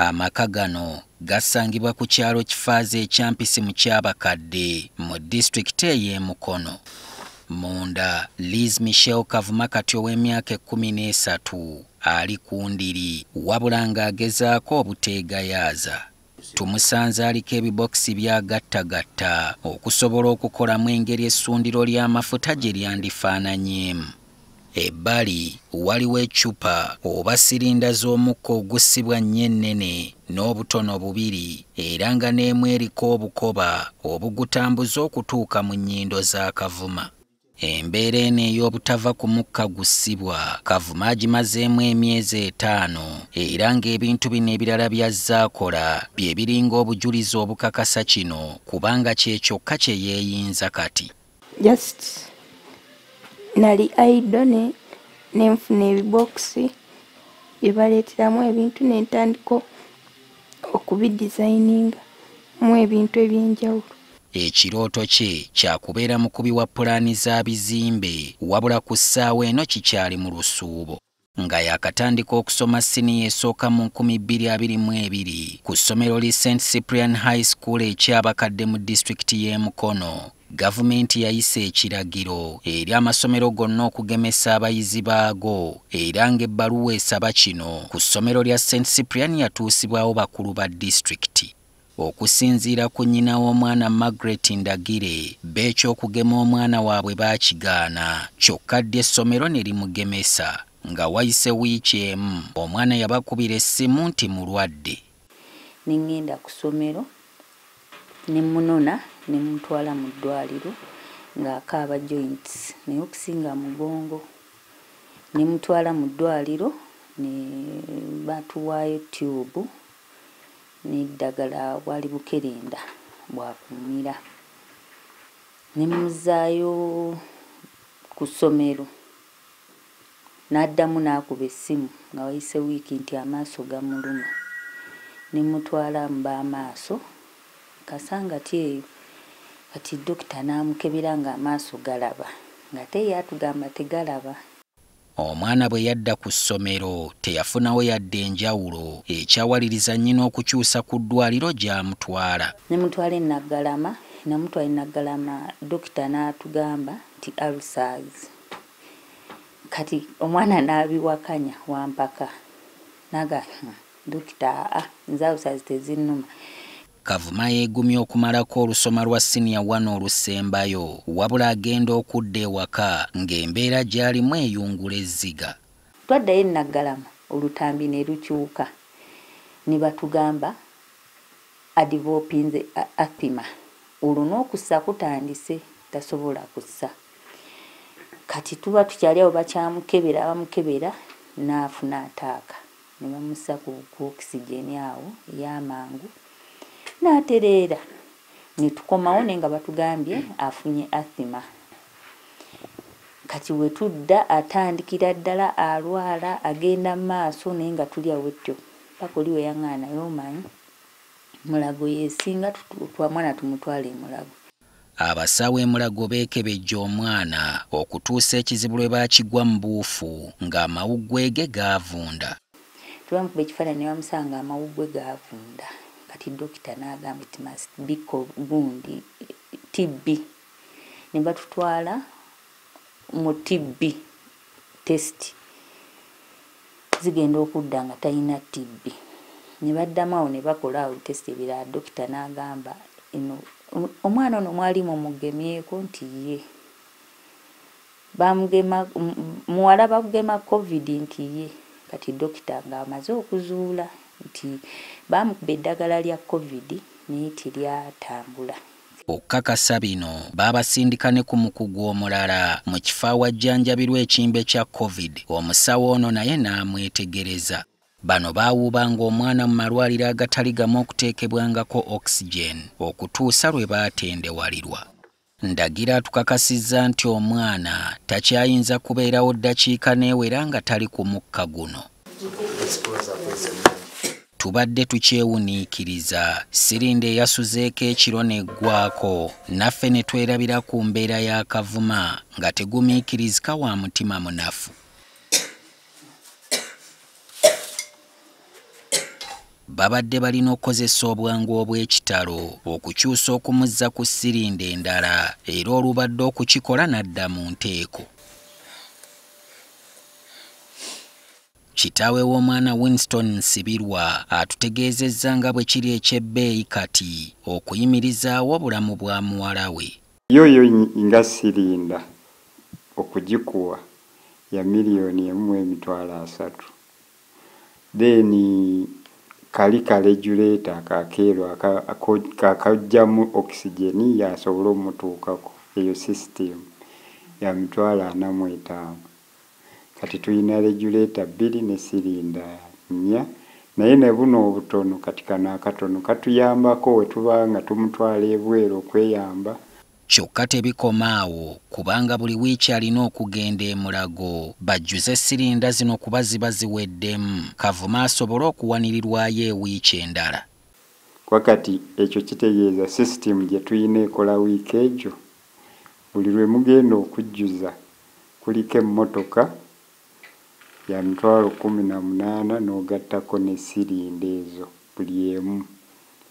Amaka gano gasangibwa ku kyalo Kifaaza ekyampisi mu Kyabakadde mu disitulikiti ey'e Mukono. Munda Liz Michelle Kavuma kati ow'emyaka 13 ali ku ndiri wabula ng'agezaako obuteegayaaza. Tumusanze aliko ebibokisi by'agattagatta okusobola okukolamu engeri essundiro ly'amafuta gye lyandifaananyeemu. Ebbali waliwo eccupa oba sirinda z'omukka ogussibwa nnyo ennene n'obutono bubiri era nga n'emu eriko obukoba obugutambuza okutuuka mu nnyindo za Kavuma. Embeera eno ey'obutava ku mukka gussibwa Kavuma agimazeemu emyezi 5 era ng'ebintu bino ebirala by'azze akola bye biringa obujulizi obukakasa kino kubanga kye kyokka kye yeeyinza kati. Nali aido nenfuna ebibokisi bye baleeteramu ebintu n'entandika okubidizayininga mu ebintu eby'enjawulo. Ekirooto kye kyakubeera mukubi wa pulaani za bizimbe wabula ku ssaawa eno kikyali mu lusuubo. Nga yakatandika okusoma siniya esooka mu 2022 ku ssomero li St. Cyprian High School ekyabakadde mu disitulikiti y'e Mukono. Gavumenti yayise ekiragiro eri amasomero gonna okugemesa abayizi baago era ng'ebbaluwa esaba kino ku ssomero lya St. Cyprian yatuusibwawo bakulu ba disitulikiti. Okusinziira ku nnyina w'omwana Margaret Ndagire, b'ekyokugema omwana waabwe baakigaana kyokka ddi essomero ne limugemesa. Nga wayise wiiki emu omwana yabakubira essimu nti mulwadde. Ningenda ku ssomero ne munona ne mutwala mu ddwaliro ng'akaaba joints naye okusinga mugongo. Ne mutwala mu ddwaliro ne batuwaayo tube n'eddagala bwali bukerenda bwakumira. Ne muzaayo ku ssomero n'addamu n'akuba essimu nga wayise wiiki nti amaaso gamuluma. Ne mutwala mu b'amaaso kasanga eyo kati dokita n'amukebera ng'amaaso galaba ng'ate ye atugamba tegalaba. Omwana bwe yadda ku ssomero teyafunawo yadde enjawulo ekyawaliriza nnyina okukyusa ku ddwaliro gy'amutwala. Ne mutwala e Naggalama, namutwala e Naggalama dokita n'atugamba nti ulcers. Kati omwana n'abiwakanya wampaka naga dokita nze ulcers tezinnuma. Kavuma yeegumye okumalako olusoma lwa siniya 1 olusembayo wabula agenda okudda ewaka ng'embeera gy'alimu eyungula ezziga. Twaddayo e Naggalama olutambi ne lukyuka ne batugamba adivopinze asthma. Olwo n'okussa kutandise tasobola kussa. Kati tuba tukyali awo bakyamukebera bamukebera n'afuna ataaka ne bamussa ku oxygen awo ey'amangu n'atereera. Ne tukomawo ne nga batugambye afunye asthma. Kati we tudda atandikira ddala alwala agenda mu maaso naye nga tuli awo etyo paka oli we yaŋŋaana y'omanyi Mulago yeesinga twamwana tumutwale Mulago. Abasawo e Mulago beekebejja omwana okutuusa ekizibu lwe baakigwa mu buufu ng'amawuggwe ge gaavunda. Tubamukuba ekifaananyi ne bamusanga amawuggwe gaavunda. Kati dokita n'agamba it must be gundi TB. Ne batutwala mu TB test zigenda okudda nga talina TB. Ne baddamu awo ne bakola awo test ebirala. Dokita n'agamba omwana ono mwali mumugemyeko nti ye bamugema muwala bakugema COVID nti ye. Kati dokita ng'amaze okuzuula nti bamukuba eddagala lya COVID naye teryatambula. Okukakasa bino baabasindika ne ku mukugu omulala mu kifo awajjanjabirwa ekimbe kya COVID. Omusawo ono naye n'amwetegereza. Bano baawuubanga omwana mu malwaliro agatali gamu okuteekebwangako oxygen okutuusa lwe baatendewalirwa. Ndagira atukakasizza nti omwana takyayinza kubeerawo ddakiika n'ewera nga tali ku mukka guno. Tubadde tukyewuniikiriza sirinda eyasuzeeko ekiro n'eggwaako naffe ne twerabira ku mbeera ya Kavuma nga tegumiikirizika wa mutima munafu. babadde balina okukozesa obwangu obw'ekitalo okukyusa okumuzza ku sirinda endala era olubadde okukikola n'adda mu nteeko. Kitaawe w'omwana Winston Nsibirwa atutegeezezza nga bwe kiri eky'ebbeeyi kati okuyimirizaawo obulamu bwa muwala we. Yoyo nga sirinda okugikuwa ya $1,300,000. Then kali regulator kakeerwa kakajjamu oxygen yasobola omutuukako eyo system ya $45,000. Kati tulina regulator 2 ne sirinda 4 naye ne buno obutono kati kana akatono katuyambako we tuba nga tumutwala ebweru okweyamba. Kyokka tebikomaawo kubanga buli wiiki alina okugenda e Mulago bajjuze sirinda zino kuba ziba ziweddemu Kavuma asobole okuwanirirwayo ewiiki endala. Wakati ekyo kitegeeza system gye tuyina ekola wiiki egyo buli lwe mugenda okujjuza kuliko emmotoka ya $18,000 n'ogattako ne sirinda ezo buli emu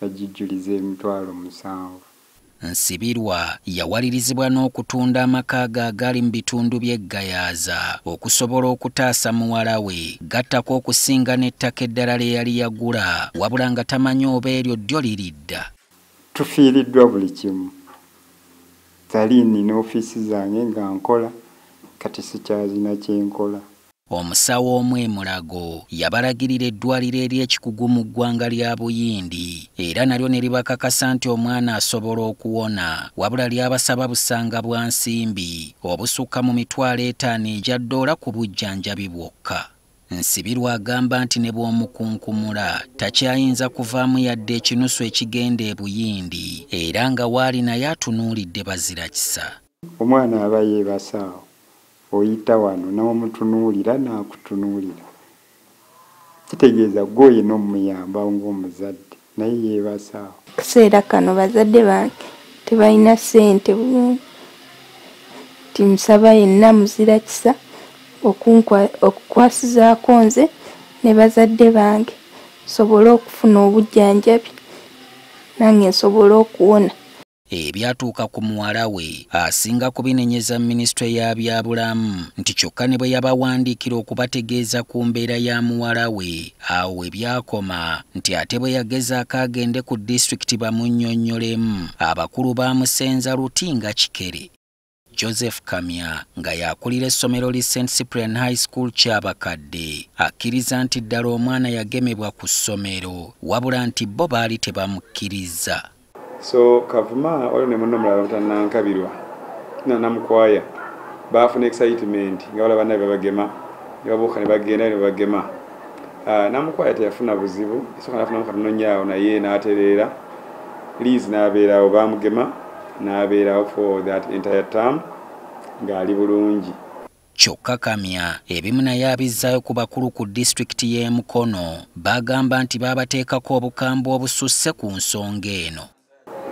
bagijjuliza $7,000. Nsibirwa yawalirizibwa n'okutunda amaka ge agali mu bitundu by'eggayaaza okusobola okutaasa muwala we gattako okusinga n'ettaka eddala lye yali yagula wabula nga tamanyi oba eryo ddyo liridda. Tufiiriddwa buli kimu. Tali nina ofiisi zange nga nkola kati sikyazina kyenkola. Omusawo omu e Mulago yabalagirira eddwaliro ery'ekikugu mu ggwanga lya Buyindi era nalyo ne libakakasa nti omwana asobola okuwona wabula lyabasaba busanga bwa nsimbi obusukka mu $50,000 egya ddoola ku bujjanjabi bwokka. Nsibirwa agamba nti ne bw'omukunkumula takyayinza kuvaamu yadde ekinusu ekigenda e Buyindi era nga waali naye atunuulidde bazira kisa. Omwana aba yeebasaawo. Oyita wano n'omutunuulira n'akutunuulira. Kitegeeza gwoye n'omuyamba ng'omuzadde naye yeebasaawo. Kaseera kano bazadde bange tebalina ssente bulungi. Timusaba yenna muzira kisa okukwasizaako nze ne bazadde bange nsobole okufuna obujjanjabi nange nsobole okuwona. Ebyatuuka ku muwala we asinga kubinenyeza minisitule ya byabulamu nti kyokka ne bwe yabawandiikira okubategeeza ku mbeera ya muwala we awo we byakoma nti ate bwe yagezaako agende ku disitulikiti bamunnyonnyolemu abakulu baamusenza luti nga kikere. Joseph Kamya nga yakulira essomero li St. Cyprian High School ky'abakadde akkiriza nti ddala omwana yagemebwa ku ssomero wabula nti bo baali tebamukkiriza. So Kavuma olwo ne munno mulala mutanankabirwa namukwaya baafuna excitement nga wala bannaye babagema ne babuuka ne bagenda ne babagema. Namukwaya teyafuna buzibu esooka nafuna mukatunonyaawo naye n'atereera Liz n'abeerawo baamugema n'abeerawo for that entire term ng'ali bulungi. Kyokka Kamya ebimu naye abizzaayo ku bakulu ku disitulikiti y'e Mukono bagamba nti baabateekako obukambwe obususse ku nsonga eno.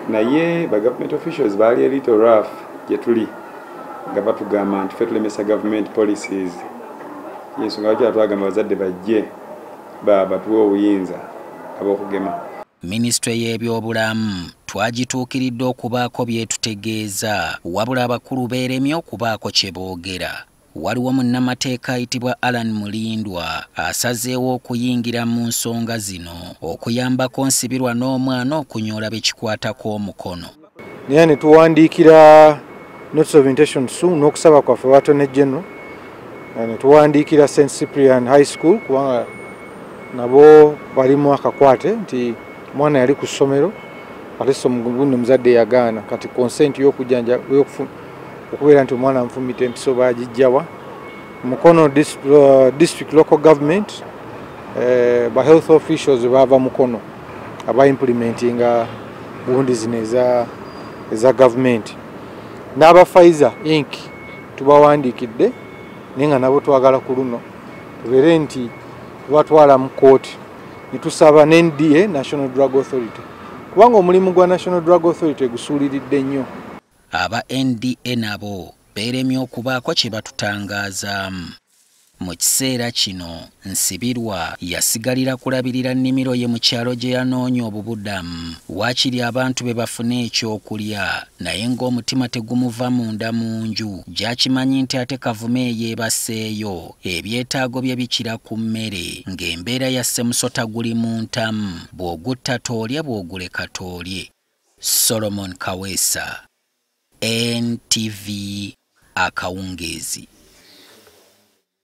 Naye ba government officials baali a little rough gye tuli nga batugamba nti ffe tulemesa government policies y'ensonga lwaki twagamba bazadde bajje batuwe obuyinza ab'okugema. Minisitule y'ebyobulamu twagituukiridde okubaako byetutegeeza wabula abakulu beeremye okubaako kye boogera. Waliwo munnamateeka ayitibwa Alan Mulindwa asazeewo okuyingira mu nsonga zino okuyambako Nsibirwa n'omwana okunyoola bekikwatako omukono. Naye ne tuwandiikira notice of intention soon n'okusaba kwaffe Attorney General ne tuwandiikira St. Cyprian High School kubanga nabo balimu akakwate nti mwana yali ku ssomero ate guno muzadde yagaana kati consent y'okujjanja okubeera nti omwana nfumita empiso baagijjawa. Mukono district local government ba health officials baava Mukono aba implementinga bundi zino eza government n'aba Pfizer Inc tubawandiikidde naye nga nabo twagala ku luno tubeere nti tubatwala mu kooti ne tusaba n'NDA National Drug Authority kubanga omulimu gwa National Drug Authority gusuuliridde nnyo. Aba NDA nabo beeremye okubaako kye batutangazaamu. Mu kiseera kino Nsibirwa yasigalira kulabirira nnimiro ye mu kyalo gye yanoonya obubudamu waakiri abantu be bafune ekyokulya naye ng'omutima tegumuva munda mu nju gy'akimanyi nti ate Kavuma eyeebaseeyo ebyetaago bye bikira ku mmere ng'embeera ya ssemusota guli mu ntamu bw'ogutta toolye bw'oguleka toolye. Solomon Kaweesa, NTV Akawungeezi.